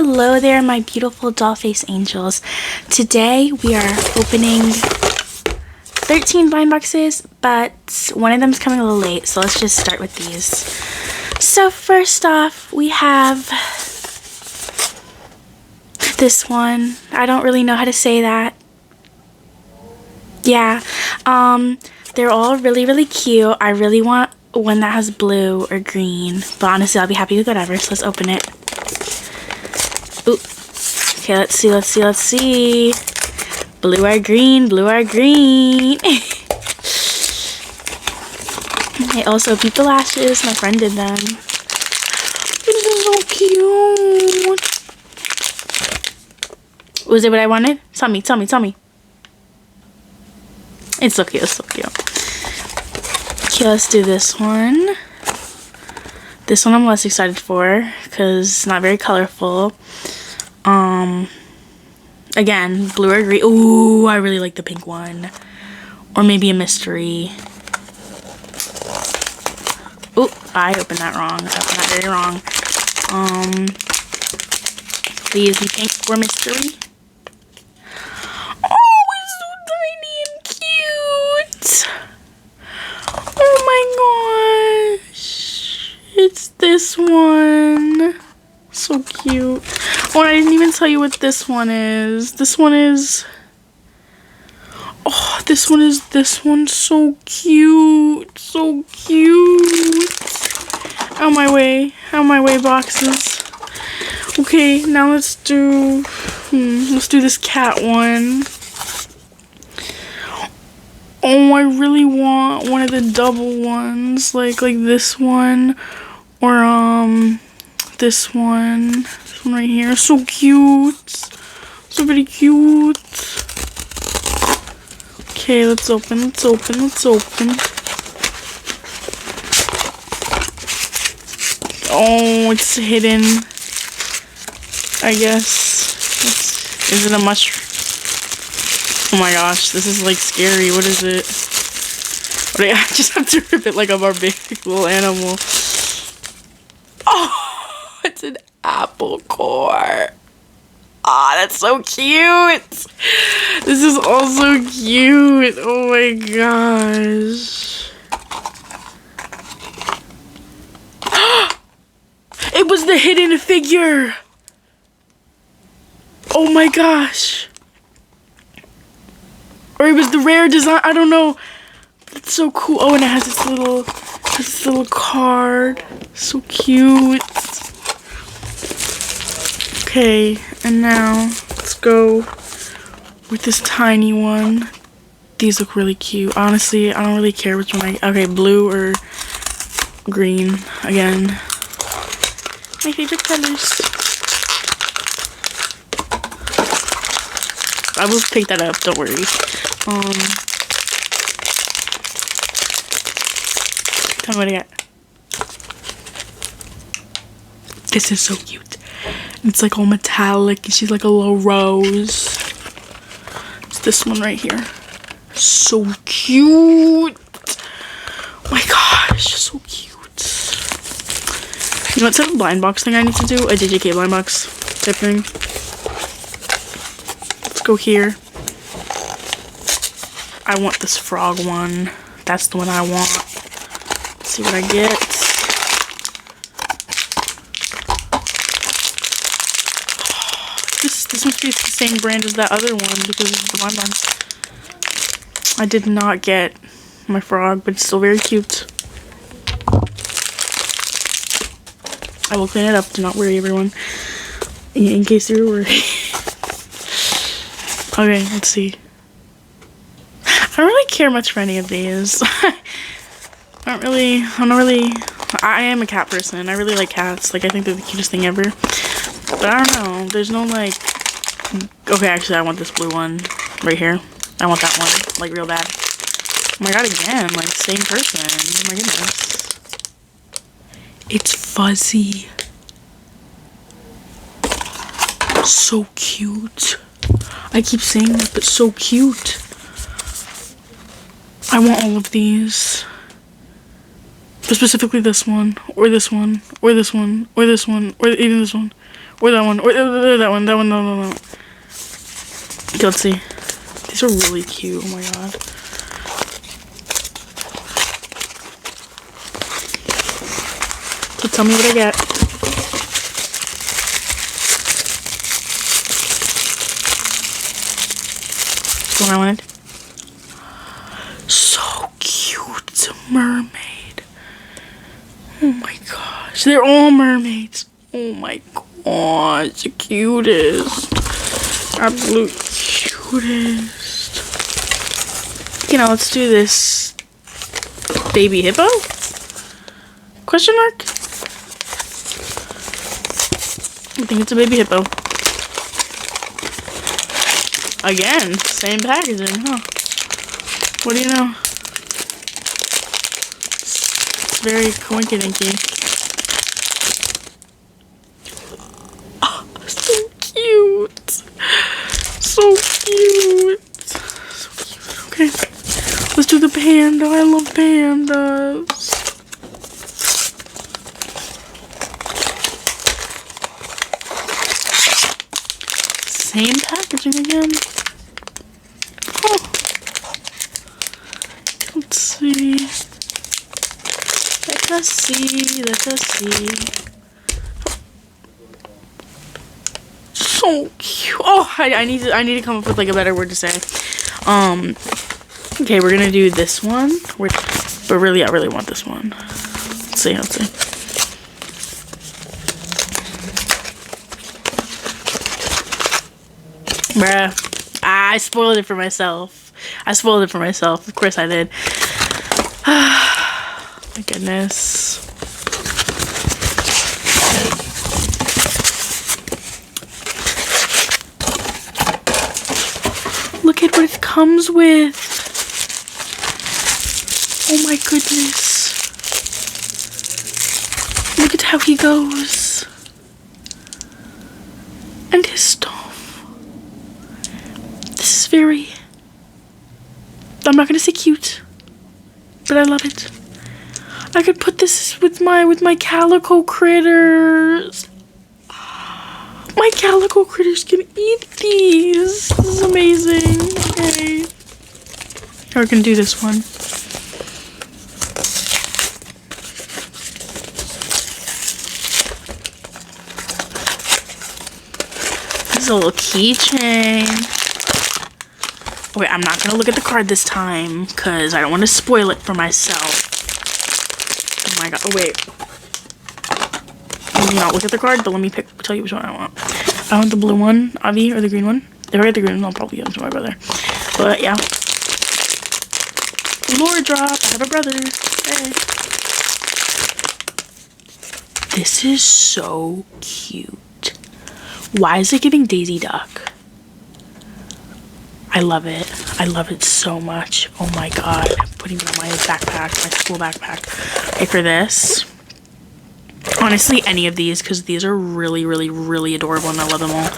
Hello there, my beautiful doll face angels. Today we are opening 13 blind boxes, but one of them is coming a little late, so let's just start with these. So first off, we have this one. I don't really know how to say that. Yeah, they're all really cute. I really want one that has blue or green, but honestly I'll be happy with whatever, so let's open it. Ooh. Okay, let's see. Blue or green, I also beat the lashes. My friend did them. This is so cute. Was it what I wanted? Tell me. It's so cute, Okay, let's do this one. This one I'm less excited for because it's not very colorful. Again, blue or green. Ooh, I really like the pink one. Or maybe a mystery. Ooh, I opened that wrong. I opened that very wrong. Please be pink or mystery. Oh, it's so tiny and cute. Oh my gosh. It's this one. So cute. Oh, I didn't even tell you what this one is. This one's so cute. So cute. Out of my way, boxes. Okay, now let's do this cat one. Oh, I really want one of the double ones, like this one, or this one right here. So cute, so very cute. Okay, let's open. Oh, it's hidden, I guess. Is it a mushroom? Oh my gosh, this is like scary. What is it? I just have to rip it like a barbaric little animal. Oh, it's an apple core. Ah, that's so cute. This is also cute. Oh my gosh. It was the hidden figure. Oh my gosh. Or it was the rare design. I don't know. It's so cool. Oh, and it has this little card. So cute. Okay, and now let's go with this tiny one. These look really cute. Honestly, I don't really care which one okay, blue or green. Again, my favorite colors. I will pick that up, don't worry. Tell me what I got. This is so cute. It's like all metallic and she's like a little rose. It's this one right here. So cute. Oh my gosh, so cute. You know what type of blind box thing I need to do? A JJK blind box type thing. Let's go here. I want this frog one. That's the one I want. Let's see what I get. This must be the same brand as that other one because of the blind box. I did not get my frog, but it's still very cute. I will clean it up. Do not worry, everyone. In case you were worried. Okay, let's see. I don't really care much for any of these. I am a cat person. I really like cats. Like, I think they're the cutest thing ever. But I don't know. There's no, like... Okay, actually, I want this blue one right here. I want that one, like, real bad. Oh my god, again. Like, same person. Oh my goodness. It's fuzzy. So cute. I keep saying that, but so cute. I want all of these. But specifically this one, or this one, or this one, or this one, or even this one, Or that one. Or that one. That one. No. Okay, let's see. These are really cute. Oh my god. So tell me what I get. That's what I wanted. So cute. It's a mermaid. Oh my gosh. They're all mermaids. Oh my gosh. The cutest. Absolute cutest. Okay, now let's do this. Baby hippo? Question mark? I think it's a baby hippo. Again, same packaging, huh? What do you know? It's very coinky-dinky. Oh, so cute. So cute. So cute. Okay. Let's do the panda. I love pandas. Same packaging again. Oh. Let's see. Let us see. Let us see. So cute. Oh, I need to come up with like a better word to say. Okay, we're gonna do this one. But really, I really want this one. Let's see. Bruh. I spoiled it for myself. Of course I did. My goodness. Look at what it comes with. Oh my goodness. Look at how he goes. And his stuff. This is very... I'm not gonna say cute, but I love it. I could put this with my calico critters. My calico critters can eat these. This is amazing. Okay. Now we're gonna do this one. This is a little keychain. Wait, I'm not gonna look at the card this time because I don't want to spoil it for myself. Oh my god. Oh wait. Let me not look at the card, but let me tell you which one I want. I want the blue one, Avi, or the green one. If I get the green one, I'll probably give it to my brother. But yeah. Lore drop. I have a brother. Hey. This is so cute. Why is it giving Daisy Duck? I love it. I love it so much. Oh my god. I'm putting it on my backpack, my school backpack. Okay, for this. Honestly, any of these, because these are really, really, really adorable and I love them all.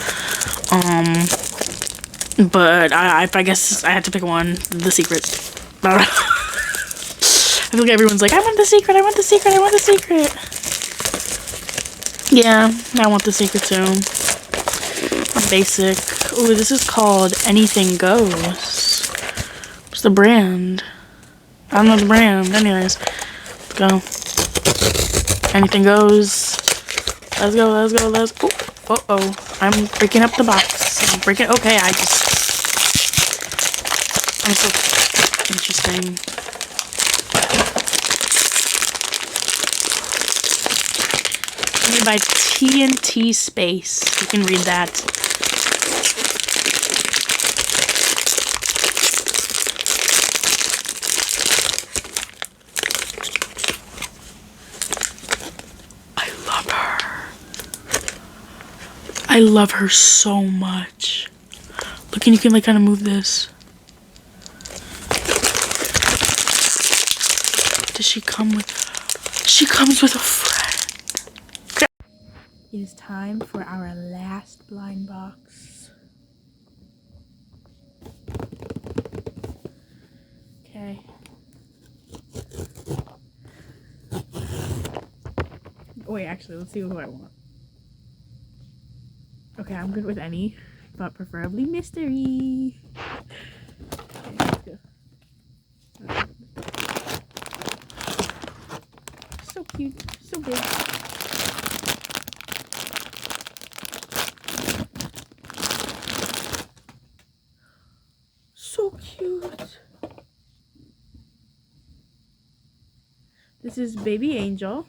But I guess I had to pick one. The secret. I feel like everyone's like, I want the secret, I want the secret, I want the secret. Yeah, I want the secret too. Basic. Ooh, this is called Anything Goes. What's the brand? I don't know the brand. Anyways, let's go. Anything goes. Let's go, let's go, let's go. Uh-oh. I'm breaking up the box. I'm breaking. Okay, I'm so interesting. Made by TNT Space. You can read that. I love her so much. Look, and you can like kind of move this. Does she come with... She comes with a friend. Okay. It is time for our last blind box. Okay. Wait, actually, let's see who I want. Okay, I'm good with any, but preferably mystery. Okay, let's go. So cute, so big. So cute. This is Baby Angel.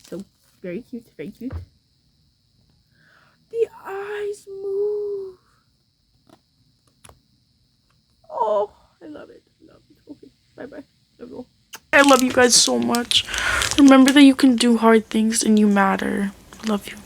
So very cute, very cute. The eyes move. Oh, I love it. I love it. Okay, bye-bye. I love you guys so much. Remember that you can do hard things and you matter. Love you.